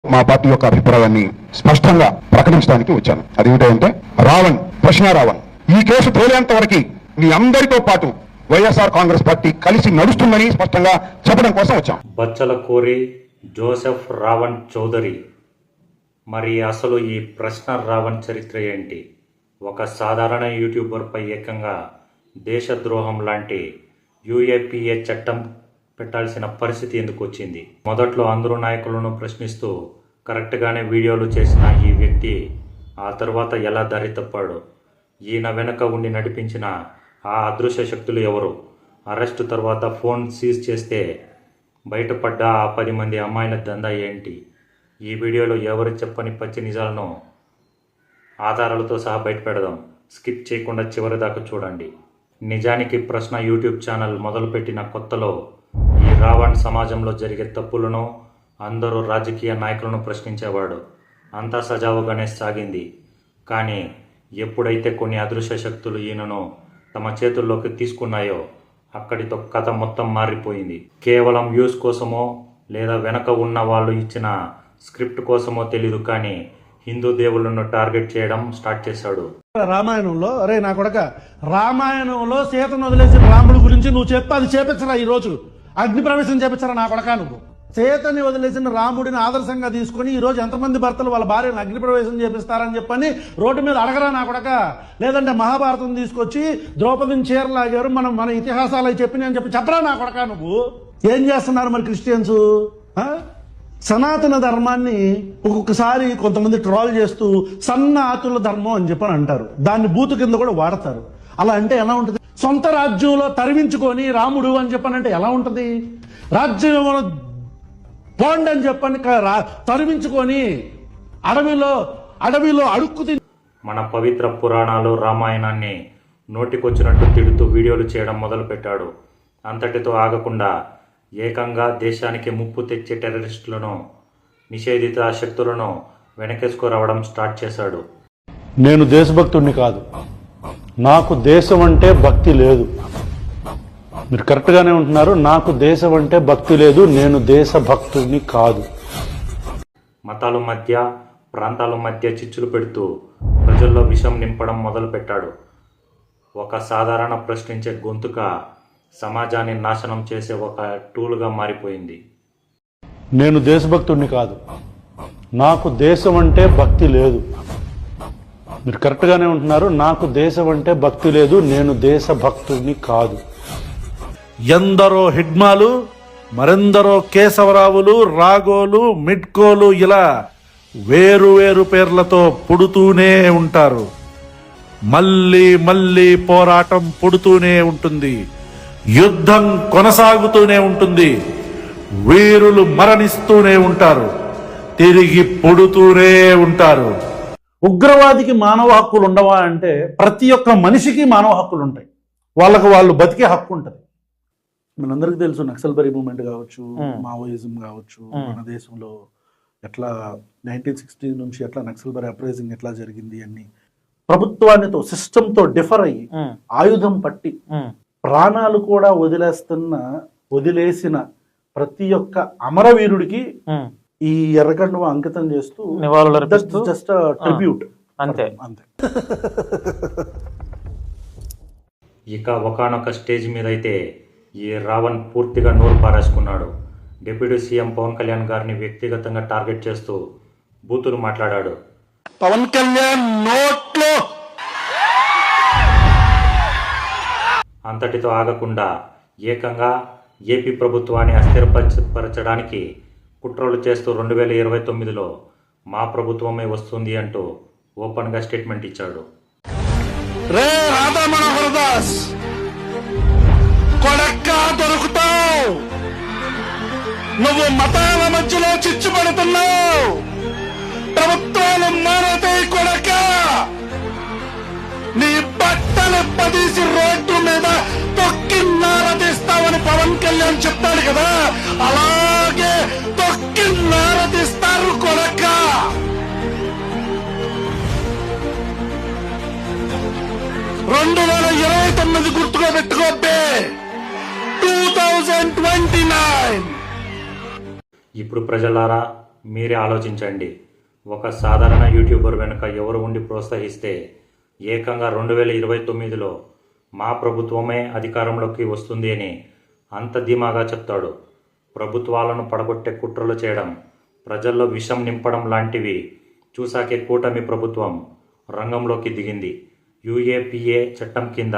మా పార్టీ యొక్క అభిప్రాయాన్ని స్పష్టంగా ప్రకటించడానికి వచ్చాను. అదేమిటంటే రావణ్, ప్రశ్న రావణ్, ఈ కేసు తేలేంత వరకు మీ అందరితో పాటు వైఎస్ఆర్ కాంగ్రెస్ పార్టీ కలిసి నడుస్తుందని స్పష్టంగా చెప్పడం కోసం వచ్చాం. బచ్చల కోరి జోసెఫ్ రావణ్ చౌదరి. మరి అసలు ఈ ప్రశ్న రావణ్ చరిత్ర ఏంటి? ఒక సాధారణ యూట్యూబర్పై ఏకంగా దేశద్రోహం లాంటి యూఏపీఏ చట్టం పెట్టాల్సిన పరిస్థితి ఎందుకు వచ్చింది? మొదట్లో అందరూ నాయకులను ప్రశ్నిస్తూ కరెక్ట్గానే వీడియోలు చేసిన ఈ వ్యక్తి ఆ తర్వాత ఎలా దారి తప్పాడు? ఈయన వెనక ఉండి నడిపించిన ఆ అదృశ్య శక్తులు ఎవరు? అరెస్టు తర్వాత ఫోన్ సీజ్ చేస్తే బయటపడ్డ ఆ 10 మంది అమ్మాయిల దందా ఏంటి? ఈ వీడియోలో ఎవరు చెప్పని పచ్చి నిజాలను ఆధారాలతో సహా బయటపెడదాం. స్కిప్ చేయకుండా చివరి దాకా చూడండి. నిజానికి ప్రశ్న యూట్యూబ్ ఛానల్ మొదలుపెట్టిన కొత్తలో ఈ రావణ్ సమాజంలో జరిగే తప్పులను, అందరూ రాజకీయ నాయకులను ప్రశ్నించేవాడు. అంతా సజావుగానే సాగింది. కానీ ఎప్పుడైతే కొన్ని అదృశ్య శక్తులు ఈయనను తమ చేతుల్లోకి తీసుకున్నాయో అక్కడితో కథ మొత్తం మారిపోయింది. కేవలం వ్యూస్ కోసమో లేదా వెనక ఉన్న వాళ్ళు ఇచ్చిన స్క్రిప్ట్ కోసమో తెలీదు, కానీ హిందూ దేవుళ్ళను టార్గెట్ చేయడం స్టార్ట్ చేశాడు. రామాయణంలో అరే నా కొడక, రామాయణంలో సీతను వదిలేసిన రాముడి గురించి నువ్వు చెప్పి అది చేపించరా? ఈ రోజు అగ్ని ప్రవేశం చేపించరా నా కొడక? నువ్వు సీతని వదిలేసిన రాముడిని ఆదర్శంగా తీసుకుని ఈ రోజు ఎంతమంది భర్తలు వాళ్ళ భార్యను అగ్ని ప్రవేశం చేపిస్తారని చెప్పని రోడ్డు మీద అడగరా నా కొడక? లేదంటే మహాభారతం తీసుకొచ్చి ద్రౌపదిని చీరలాగారు, మన ఇతిహాసాలు అవి చెప్పిన అని చెప్పరా నా కొడక? నువ్వు ఏం చేస్తున్నారు మరి క్రిస్టియన్స్? సనాతన ధర్మాన్ని ఒక్కొక్కసారి కొంతమంది ట్రోల్ చేస్తూ సన్నాతుల ధర్మం అని చెప్పని అంటారు. దాన్ని బూతు కింద కూడా వాడతారు. అలా అంటే ఎలా ఉంటుంది? సొంత రాజ్యంలో తరిమించుకొని రాముడు అని చెప్పనంటే ఎలా ఉంటుంది? రాజ్యం పోండి అని చెప్పని తరిమించుకొని అడవిలో అడుక్కు తిని మన పవిత్ర పురాణాలు రామాయణాన్ని నోటికొచ్చినట్టు తిడుతూ వీడియోలు చేయడం మొదలుపెట్టాడు. అంతటితో ఆగకుండా ఏకంగా దేశానికి ముప్పు తెచ్చే టెర్రరిస్టులను, నిషేధిత శక్తులను వెనకేసుకురావడం స్టార్ట్ చేశాడు. నేను దేశభక్తుడిని కాదు, నాకు దేశం అంటే భక్తి లేదు. మీరు కరెక్ట్గానే ఉంటున్నారు. నాకు దేశం అంటే భక్తి లేదు, నేను దేశభక్తుడిని కాదు. మతాల మధ్య, ప్రాంతాల మధ్య చిచ్చులు పెడుతూ ప్రజల్లో విషం నింపడం మొదలుపెట్టాడు. ఒక సాధారణ ప్రశ్నించే గొంతుక సమాజాన్ని నాశనం చేసే ఒక టూల్గా మారిపోయింది. నేను దేశభక్తుడిని కాదు, నాకు దేశం అంటే భక్తి లేదు. మీరు కరెక్ట్గానే ఉంటున్నారు. నాకు దేశం అంటే భక్తి లేదు, నేను దేశభక్తుడిని కాదు. ఎందరో హిడ్మాలు, మరెందరో కేశవరావులు, రాగోలు, మిడ్కోలు, ఇలా వేరు వేరు పేర్లతో పుడుతూనే ఉంటారు. మళ్ళీ మళ్ళీ పోరాటం పుడుతూనే ఉంటుంది. యుద్ధం కొనసాగుతూనే ఉంటుంది. వీరులు మరణిస్తూనే ఉంటారు, తిరిగి పుడుతూనే ఉంటారు. ఉగ్రవాదికి మానవ హక్కులు ఉండవా అంటే ప్రతి ఒక్క మనిషికి మానవ హక్కులు ఉంటాయి. వాళ్ళు బతికే హక్కు ఉంటుంది. మనందరికీ తెలుసు నక్సల్బరీ మూవ్మెంట్ కావచ్చు, మావోయిజం కావచ్చు, మన దేశంలో ఎట్లా 1960 నుంచి ఎట్లా నక్సల్బరీ అప్రైజింగ్ ఎట్లా జరిగింది అని ప్రభుత్వానితో సిస్టంతో డిఫర్ అయ్యి ఆయుధం పట్టి ప్రాణాలు కూడా వదిలేసిన ప్రతి ఒక్క అమరవీరుడికి ఈ ఎర్రకండువ అంకితం చేస్తూ జస్ట్ ట్రిబ్యూట్ అంతే. ఇక ఒకానొక స్టేజ్ మీద అయితే ఈ రావణ్ పూర్తిగా నోరు పారేసుకున్నాడు. డిప్యూటీ సీఎం పవన్ కళ్యాణ్ గారిని వ్యక్తిగతంగా టార్గెట్ చేస్తూ బూతులు మాట్లాడాడు. పవన్ కళ్యాణ్ నోట్లో అంతటితో ఆగకుండా ఏకంగా ఏపీ ప్రభుత్వాన్ని అస్థిరపరచడానికి కుట్రలు చేస్తూ 2029లో మా ప్రభుత్వమే వస్తుంది అంటూ ఓపెన్గా స్టేట్మెంట్ ఇచ్చాడు. రే రాధా మనోహర్ దాస్ కొడక్కా దొరుకుతావు. నువ్వు మతాల మధ్యలో చిచ్చు పడుతున్నావు. ప్రభుత్వాలు మారతాయి కొడక. నీ బట్టలు పదీసి రోడ్డు మీద తొక్కి నారదీస్తావని పవన్ కళ్యాణ్ చెప్తాడు కదా, అలాగే తొక్కి నారదీస్తారు కొడక. 2029 గుర్తుగా పెట్టుకోబ్బే. 2029. ఇప్పుడు ప్రజలారా, మీరే ఆలోచించండి. ఒక సాధారణ యూట్యూబర్ వెనుక ఎవరు ఉండి ప్రోత్సహిస్తే ఏకంగా 2029లో మా ప్రభుత్వమే అధికారంలోకి వస్తుంది అని అంత ధీమాగా చెప్తాడు. ప్రభుత్వాలను పడగొట్టే కుట్రలు చేయడం, ప్రజల్లో విషం నింపడం లాంటివి చూసాకే కూటమి ప్రభుత్వం రంగంలోకి దిగింది. యూఏపీఏ చట్టం కింద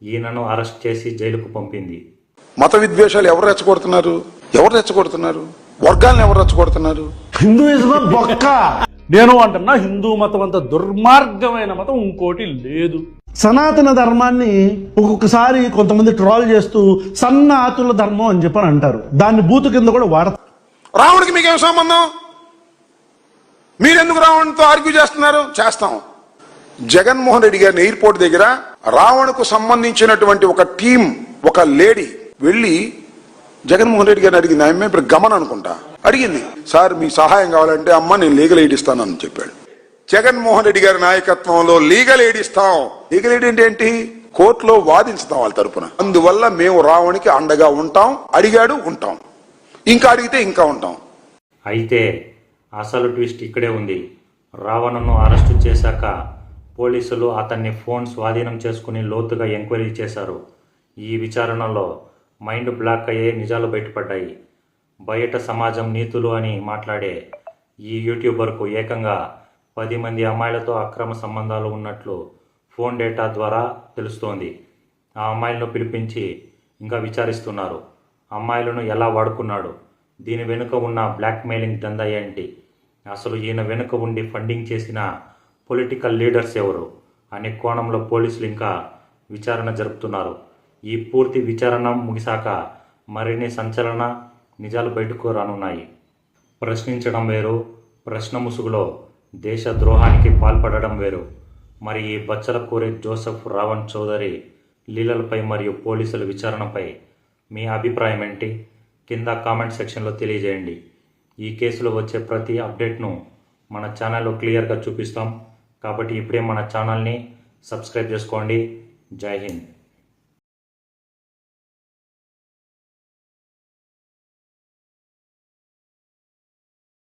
ఈయనను అరెస్ట్ చేసి జైలుకు పంపింది. మత విద్వేషాలు ఎవరు రెచ్చగొడుతున్నారు? వర్గాలను ఎవరు రెచ్చగొడుతున్నారు? హిందూయిజం బొక్క. నేను అంటున్నా హిందూ మతం అంత దుర్మార్గమైన మతం ఇంకోటి లేదు. సనాతన ధర్మాన్ని ఒక్కొక్కసారి కొంతమంది ట్రోల్ చేస్తూ సన్నాతుల ధర్మం అని చెప్పని అంటారు. దాన్ని బూతు కింద కూడా వాడతారు. రావణుడికి మీకేం సంబంధం? మీరెందుకు రావణ్తో ఆర్గ్యూ చేస్తున్నారు? చేస్తాం. జగన్మోహన్ రెడ్డి గారిని ఎయిర్పోర్ట్ దగ్గర రావణ్కు సంబంధించినటువంటి ఒక టీం, ఒక లేడీ వెళ్ళి జగన్మోహన్ రెడ్డి గారిని అడిగింది. ఆమె ఇప్పుడు గమన్ అనుకుంటా అడిగింది, సార్ మీ సహాయం కావాలంటే అమ్మ నేను లీగల్ ఎయిడ్ ఇస్తానని చెప్పాడు. జగన్మోహన్ రెడ్డి గారి నాయకత్వంలో లీగల్ ఎయిడ్ ఇస్తాం. లీగల్ ఎయిడ్ అంటే ఏంటి? కోర్టులో వాదించుతాం వాళ్ళ తరపున. అందువల్ల మేము రావణ్కి అండగా ఉంటాం. అడిగాడు, ఉంటాం. ఇంకా అడిగితే ఇంకా ఉంటాం. అయితే అసలు ట్విస్ట్ ఇక్కడే ఉంది. రావణను అరెస్టు చేశాక పోలీసులు అతన్ని ఫోన్ స్వాధీనం చేసుకుని లోతుగా ఎంక్వైరీ చేశారు. ఈ విచారణలో మైండ్ బ్లాక్ అయ్యే నిజాలు బయటపడ్డాయి. బయట సమాజం నీతులు అని మాట్లాడే ఈ యూట్యూబర్కు ఏకంగా 10 మంది అమ్మాయిలతో అక్రమ సంబంధాలు ఉన్నట్లు ఫోన్ డేటా ద్వారా తెలుస్తోంది. ఆ అమ్మాయిలను పిలిపించి ఇంకా విచారిస్తున్నారు. అమ్మాయిలను ఎలా వాడుకున్నాడు, దీని వెనుక ఉన్న బ్లాక్మెయిలింగ్ దందా ఏంటి, అసలు ఈయన వెనుక ఉండి ఫండింగ్ చేసిన పొలిటికల్ లీడర్స్ ఎవరు అనే కోణంలో పోలీసులు ఇంకా విచారణ జరుపుతున్నారు. ఈ పూర్తి విచారణ ముగిశాక మరిన్ని సంచలన నిజాలు బయటకు రానున్నాయి. ప్రశ్నించడం వేరు, ప్రశ్న ముసుగులో దేశ ద్రోహానికి పాల్పడడం వేరు. మరి ఈ బచ్చలకూరి జోసెఫ్ రావణ్ చౌదరి లీలలపై మరియు పోలీసుల విచారణపై మీ అభిప్రాయం ఏంటి? కింద కామెంట్ సెక్షన్లో తెలియజేయండి. ఈ కేసులో వచ్చే ప్రతి అప్డేట్ను మన ఛానల్లో క్లియర్గా చూపిస్తాం. కాబట్టి ఇప్పుడే మన ఛానల్ని సబ్స్క్రైబ్ చేసుకోండి. జై హింద్.